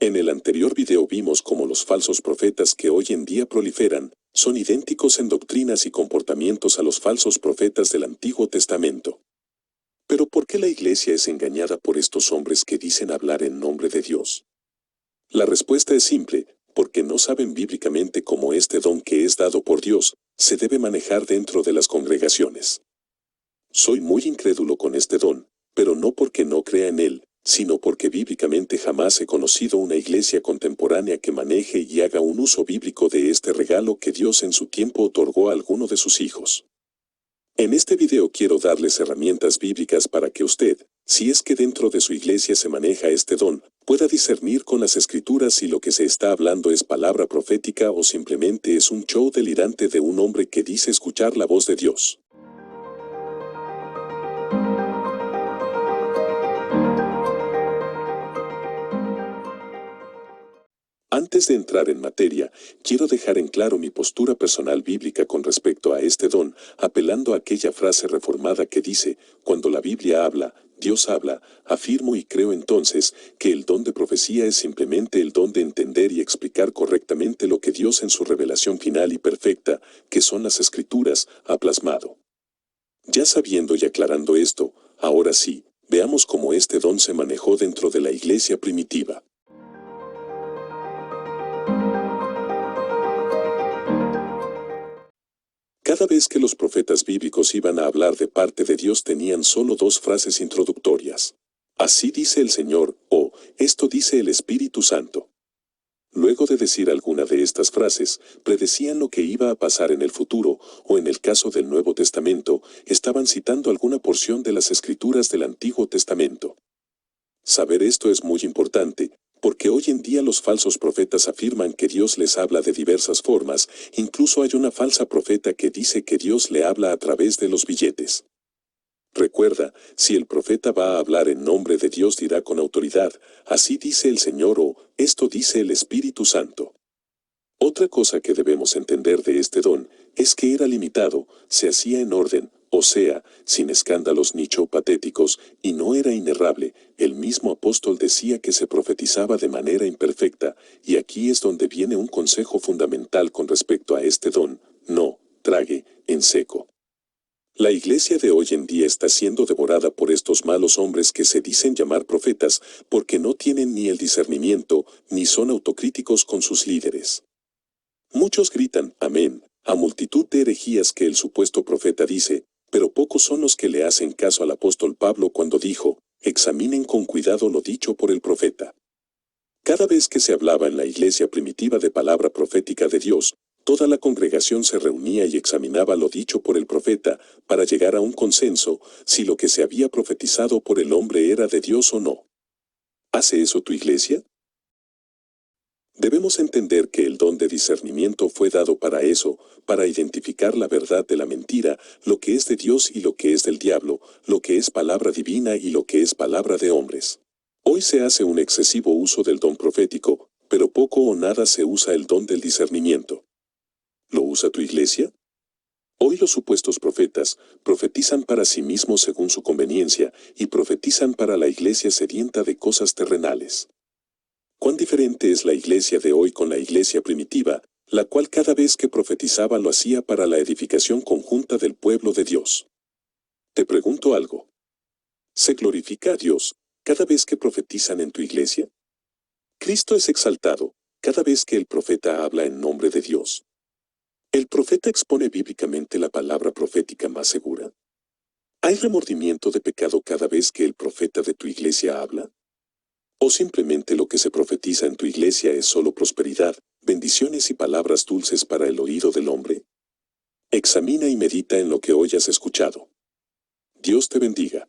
En el anterior video vimos cómo los falsos profetas que hoy en día proliferan son idénticos en doctrinas y comportamientos a los falsos profetas del Antiguo Testamento. Pero ¿por qué la iglesia es engañada por estos hombres que dicen hablar en nombre de Dios? La respuesta es simple, porque no saben bíblicamente cómo este don que es dado por Dios se debe manejar dentro de las congregaciones. Soy muy incrédulo con este don, pero no porque no crea en él, sino porque bíblicamente jamás he conocido una iglesia contemporánea que maneje y haga un uso bíblico de este regalo que Dios en su tiempo otorgó a alguno de sus hijos. En este video quiero darles herramientas bíblicas para que usted, si es que dentro de su iglesia se maneja este don, pueda discernir con las escrituras si lo que se está hablando es palabra profética o simplemente es un show delirante de un hombre que dice escuchar la voz de Dios. Antes de entrar en materia, quiero dejar en claro mi postura personal bíblica con respecto a este don, apelando a aquella frase reformada que dice, cuando la Biblia habla, Dios habla, afirmo y creo entonces que el don de profecía es simplemente el don de entender y explicar correctamente lo que Dios en su revelación final y perfecta, que son las Escrituras, ha plasmado. Ya sabiendo y aclarando esto, ahora sí, veamos cómo este don se manejó dentro de la iglesia primitiva. Cada vez que los profetas bíblicos iban a hablar de parte de Dios tenían solo dos frases introductorias. Así dice el Señor, o esto dice el Espíritu Santo. Luego de decir alguna de estas frases, predecían lo que iba a pasar en el futuro, o en el caso del Nuevo Testamento, estaban citando alguna porción de las Escrituras del Antiguo Testamento. Saber esto es muy importante, porque hoy en día los falsos profetas afirman que Dios les habla de diversas formas, incluso hay una falsa profeta que dice que Dios le habla a través de los billetes. Recuerda, si el profeta va a hablar en nombre de Dios dirá con autoridad, así dice el Señor o esto dice el Espíritu Santo. Otra cosa que debemos entender de este don es que era limitado, se hacía en orden, o sea, sin escándalos ni show patéticos, y no era inerrable. El mismo apóstol decía que se profetizaba de manera imperfecta, y aquí es donde viene un consejo fundamental con respecto a este don: no trague en seco. La iglesia de hoy en día está siendo devorada por estos malos hombres que se dicen llamar profetas, porque no tienen ni el discernimiento, ni son autocríticos con sus líderes. Muchos gritan, amén, a multitud de herejías que el supuesto profeta dice, pero pocos son los que le hacen caso al apóstol Pablo cuando dijo, examinen con cuidado lo dicho por el profeta. Cada vez que se hablaba en la iglesia primitiva de palabra profética de Dios, toda la congregación se reunía y examinaba lo dicho por el profeta para llegar a un consenso si lo que se había profetizado por el hombre era de Dios o no. ¿Hace eso tu iglesia? Debemos entender que el don de discernimiento fue dado para eso, para identificar la verdad de la mentira, lo que es de Dios y lo que es del diablo, lo que es palabra divina y lo que es palabra de hombres. Hoy se hace un excesivo uso del don profético, pero poco o nada se usa el don del discernimiento. ¿Lo usa tu iglesia? Hoy los supuestos profetas profetizan para sí mismos según su conveniencia y profetizan para la iglesia sedienta de cosas terrenales. ¿Cuán diferente es la iglesia de hoy con la iglesia primitiva, la cual cada vez que profetizaba lo hacía para la edificación conjunta del pueblo de Dios? Te pregunto algo. ¿Se glorifica a Dios cada vez que profetizan en tu iglesia? Cristo es exaltado cada vez que el profeta habla en nombre de Dios. ¿El profeta expone bíblicamente la palabra profética más segura? ¿Hay remordimiento de pecado cada vez que el profeta de tu iglesia habla? ¿O simplemente lo que se profetiza en tu iglesia es solo prosperidad, bendiciones y palabras dulces para el oído del hombre? Examina y medita en lo que hoy has escuchado. Dios te bendiga.